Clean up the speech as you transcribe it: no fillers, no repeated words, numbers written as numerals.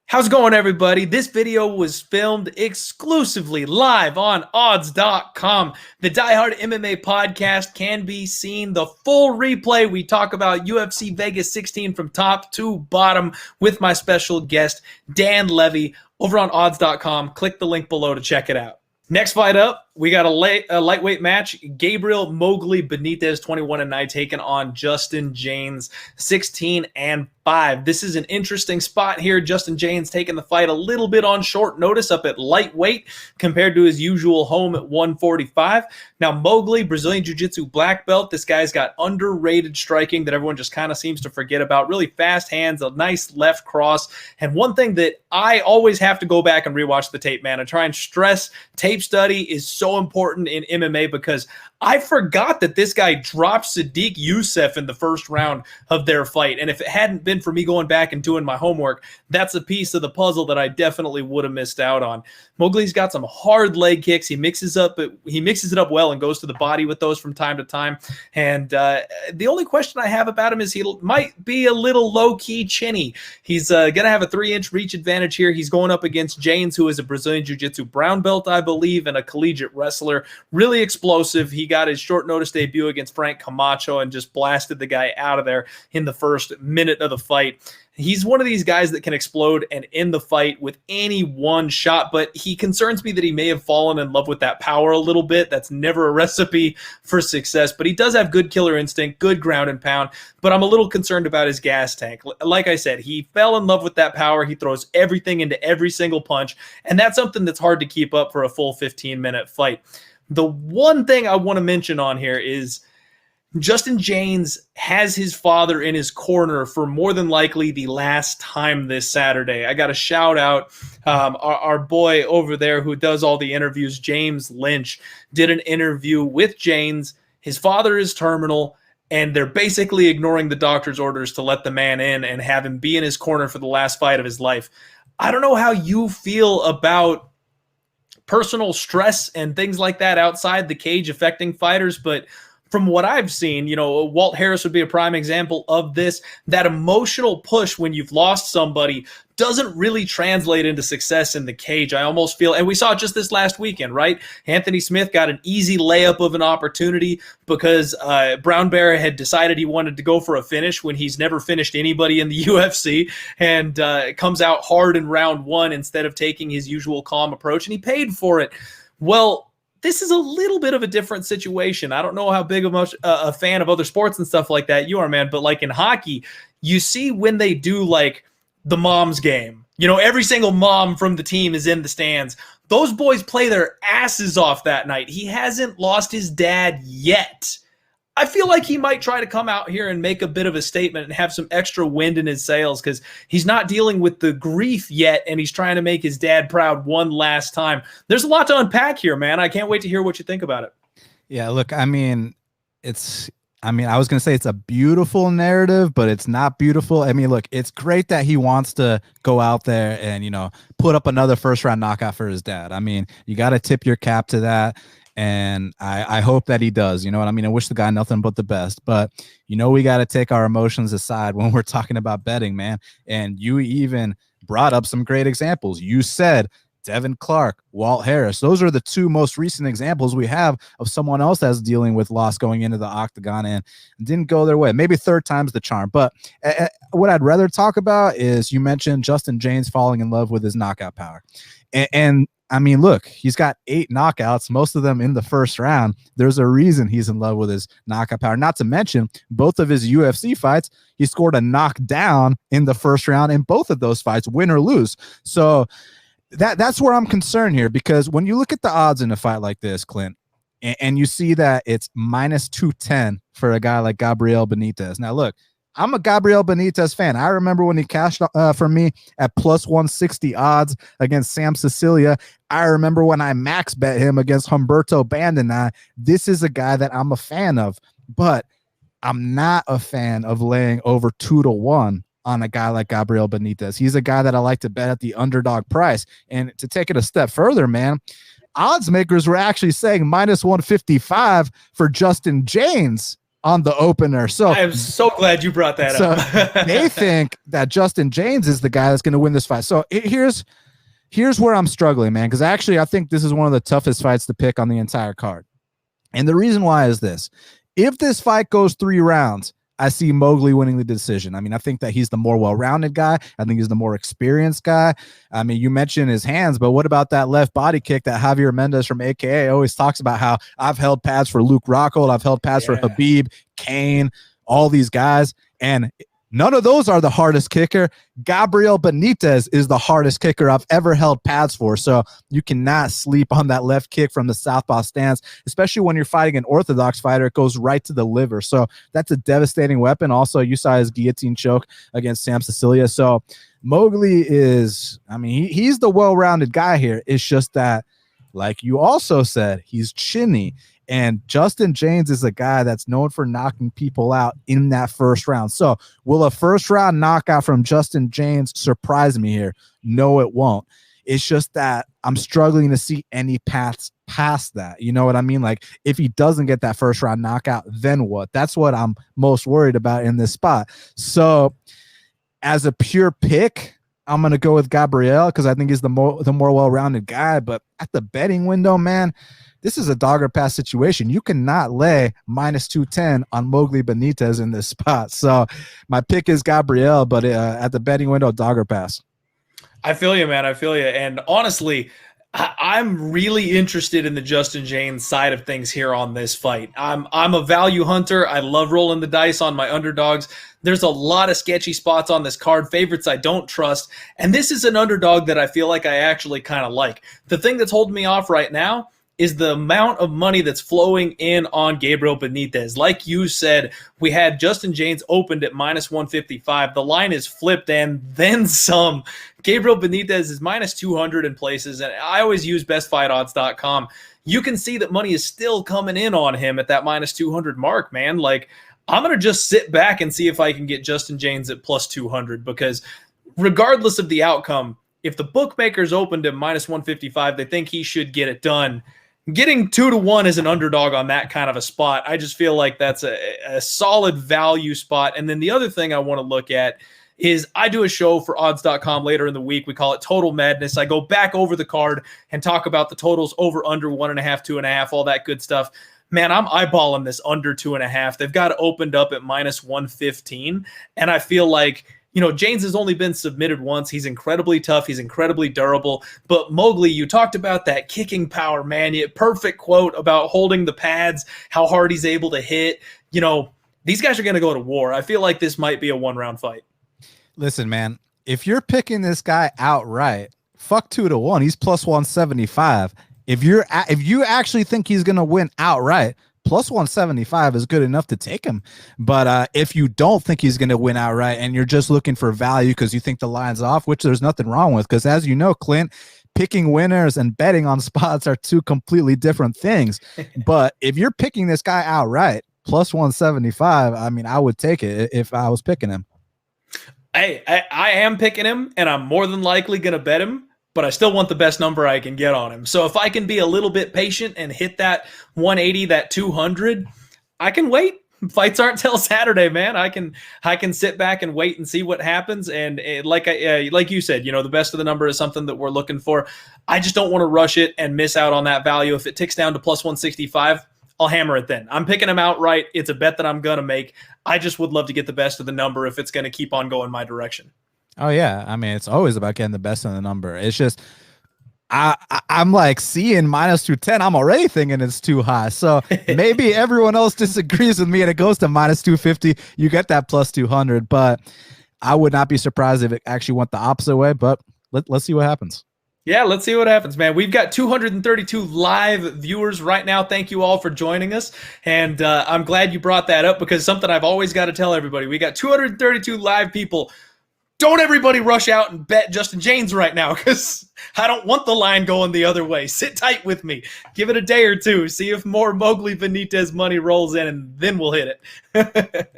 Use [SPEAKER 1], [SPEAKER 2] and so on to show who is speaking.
[SPEAKER 1] How's it going, everybody? This video was filmed exclusively live on odds.com. The Diehard MMA podcast can be seen. The full replay. We talk about UFC Vegas 16 from top to bottom with my special guest, Dan Levi, over on odds.com. Click the link below to check it out. Next fight up, we got a lightweight match. Gabriel Benitez, 21-9, taking on Justin Jaynes, 16-5. This is an interesting spot here. Justin Jaynes taking the fight a little bit on short notice up at lightweight compared to his usual home at 145. Now, Mowgli, Brazilian Jiu-Jitsu black belt. This guy's got underrated striking that everyone just kind of seems to forget about. Really fast hands, a nice left cross. And one thing that I always have to go back and rewatch the tape, man. I try and stress tape study is so important in MMA because I forgot that this guy dropped Sadiq Youssef in the first round of their fight. And if it hadn't been for me going back and doing my homework, that's a piece of the puzzle that I definitely would have missed out on. Mowgli's got some hard leg kicks. He mixes it up well and goes to the body with those from time to time. And the only question I have about him is he might be a little low-key chinny. He's going to have a 3-inch reach advantage here. He's going up against Jaynes, who is a Brazilian Jiu-Jitsu brown belt, I believe, and a collegiate wrestler. Really explosive. He got his short notice debut against Frank Camacho and just blasted the guy out of there in the first minute of the fight. He's one of these guys that can explode and end the fight with any one shot, but he concerns me that he may have fallen in love with that power a little bit. That's never a recipe for success, but he does have good killer instinct, good ground and pound, but I'm a little concerned about his gas tank. Like I said, he fell in love with that power. He throws everything into every single punch, and that's something that's hard to keep up for a full 15-minute fight. The one thing I want to mention on here is Justin Jaynes has his father in his corner for more than likely the last time this Saturday. I got to shout out our boy over there who does all the interviews, James Lynch, did an interview with Jaynes. His father is terminal, and they're basically ignoring the doctor's orders to let the man in and have him be in his corner for the last fight of his life. I don't know how you feel about personal stress and things like that outside the cage affecting fighters, but from what I've seen, Walt Harris would be a prime example of this. That emotional push when you've lost somebody doesn't really translate into success in the cage. I almost feel, and we saw it just this last weekend, right? Anthony Smith got an easy layup of an opportunity because Brown Bear had decided he wanted to go for a finish when he's never finished anybody in the UFC, and comes out hard in round one instead of taking his usual calm approach, and he paid for it. Well, this is a little bit of a different situation. I don't know how big of a fan of other sports and stuff like that you are, man, but like in hockey, you see when they do like the mom's game, every single mom from the team is in the stands. Those boys play their asses off that night. He hasn't lost his dad yet. I feel like he might try to come out here and make a bit of a statement and have some extra wind in his sails because he's not dealing with the grief yet, and he's trying to make his dad proud one last time. There's a lot to unpack here, man. I can't wait to hear what you think about it.
[SPEAKER 2] Yeah, look, I was going to say it's a beautiful narrative, but it's not beautiful. Look, it's great that he wants to go out there and, put up another first-round knockout for his dad. You got to tip your cap to that. And I hope that he does, you know what I mean? I wish the guy nothing but the best, but we got to take our emotions aside when we're talking about betting, man. And you even brought up some great examples. You said Devin Clark, Walt Harris. Those are the two most recent examples we have of someone else that's dealing with loss going into the octagon and didn't go their way. Maybe third time's the charm. But what I'd rather talk about is you mentioned Justin Jaynes falling in love with his knockout power. And look, he's got 8 knockouts, most of them in the first round. There's a reason he's in love with his knockout power. Not to mention, both of his UFC fights, he scored a knockdown in the first round in both of those fights, win or lose. So that's where I'm concerned here, because when you look at the odds in a fight like this, Clint, and you see that it's minus 210 for a guy like Gabriel Benitez. Now, look, I'm a Gabriel Benitez fan. I remember when he cashed for me at plus 160 odds against Sam Cecilia. I remember when I max bet him against Humberto Bandana. This is a guy that I'm a fan of, but I'm not a fan of laying over 2-1 on a guy like Gabriel Benitez. He's a guy that I like to bet at the underdog price. And to take it a step further, man, odds makers were actually saying minus 155 for Justin Jaynes on the opener. So
[SPEAKER 1] I am so glad you brought that up.
[SPEAKER 2] They think that Justin Jaynes is the guy that's going to win this fight. So here's where I'm struggling, man, because actually I think this is one of the toughest fights to pick on the entire card. And the reason why is this. If this fight goes 3 rounds, I see Mowgli winning the decision. I mean, I think that he's the more well-rounded guy. I think he's the more experienced guy. I mean, you mentioned his hands, but what about that left body kick that Javier Mendez from AKA always talks about, how I've held pads for Luke Rockhold, I've held pads for Khabib, Kane, all these guys, and none of those are the hardest kicker. Gabriel Benitez is the hardest kicker I've ever held pads for. So you cannot sleep on that left kick from the southpaw stance, especially when you're fighting an orthodox fighter. It goes right to the liver. So that's a devastating weapon. Also, you saw his guillotine choke against Sam Sicilia. So Mowgli is, I mean, he's the well-rounded guy here. It's just that, like you also said, he's chinny. And Justin Jaynes is a guy that's known for knocking people out in that first round. So will a first round knockout from Justin Jaynes surprise me here? No, it won't. It's just that I'm struggling to see any paths past that. You know what I mean? Like, if he doesn't get that first round knockout, then what? That's what I'm most worried about in this spot. So as a pure pick, I'm going to go with Gabriel because I think he's the more well-rounded guy. But at the betting window, man, this is a dogger pass situation. You cannot lay -210 on Mowgli Benitez in this spot. So my pick is Gabriel, but at the betting window, dogger pass.
[SPEAKER 1] I feel you, man. I feel you. And honestly, I'm really interested in the Justin Jaynes side of things here on this fight. I'm a value hunter. I love rolling the dice on my underdogs. There's a lot of sketchy spots on this card, favorites I don't trust, and this is an underdog that I feel like I actually kind of like. The thing that's holding me off right now is the amount of money that's flowing in on Gabriel Benitez. Like you said, we had Justin Jaynes opened at -155. The line is flipped and then some. Gabriel Benitez is -200 in places, and I always use bestfightodds.com. You can see that money is still coming in on him at that -200 mark, man. Like, I'm going to just sit back and see if I can get Justin Jaynes at +200, because regardless of the outcome, if the bookmakers opened him -155, they think he should get it done. Getting 2-1 as an underdog on that kind of a spot, I just feel like that's a solid value spot. And then the other thing I want to look at is I do a show for odds.com later in the week. We call it Total Madness. I go back over the card and talk about the totals over, under, 1.5, 2.5, all that good stuff. Man, I'm eyeballing this under 2.5. They've got it opened up at -115. And I feel like, you know, Jaynes has only been submitted once. He's incredibly tough. He's incredibly durable. But Mowgli, you talked about that kicking power, man. Perfect quote about holding the pads, how hard he's able to hit. You know, these guys are going to go to war. I feel like this might be a one-round fight.
[SPEAKER 2] Listen, man, if you're picking this guy outright, fuck 2-1. He's +175. If you actually think he's going to win outright, +175 is good enough to take him. But if you don't think he's going to win outright and you're just looking for value because you think the line's off, which there's nothing wrong with, because as you know, Clint, picking winners and betting on spots are two completely different things. But if you're picking this guy outright, +175, I mean, I would take it if I was picking him.
[SPEAKER 1] Hey, I am picking him, and I'm more than likely going to bet him, but I still want the best number I can get on him. So if I can be a little bit patient and hit that 180, that 200, I can wait. Fights aren't till Saturday, man. I can sit back and wait and see what happens. And like you said, you know, the best of the number is something that we're looking for. I just don't want to rush it and miss out on that value. If it ticks down to +165, I'll hammer it then. I'm picking him outright. It's a bet that I'm going to make. I just would love to get the best of the number if it's going to keep on going my direction.
[SPEAKER 2] Oh, yeah. I mean, it's always about getting the best of the number. It's just I'm like seeing -210. I'm already thinking it's too high. So maybe everyone else disagrees with me and it goes to -250. You get that +200. But I would not be surprised if it actually went the opposite way. But let's see what happens.
[SPEAKER 1] Yeah, let's see what happens, man. We've got 232 live viewers right now. Thank you all for joining us. And I'm glad you brought that up, because something I've always got to tell everybody. We got 232 live people. Don't everybody rush out and bet Justin Jaynes right now, because I don't want the line going the other way. Sit tight with me. Give it a day or two. See if more Mowgli Benitez money rolls in, and then we'll hit it.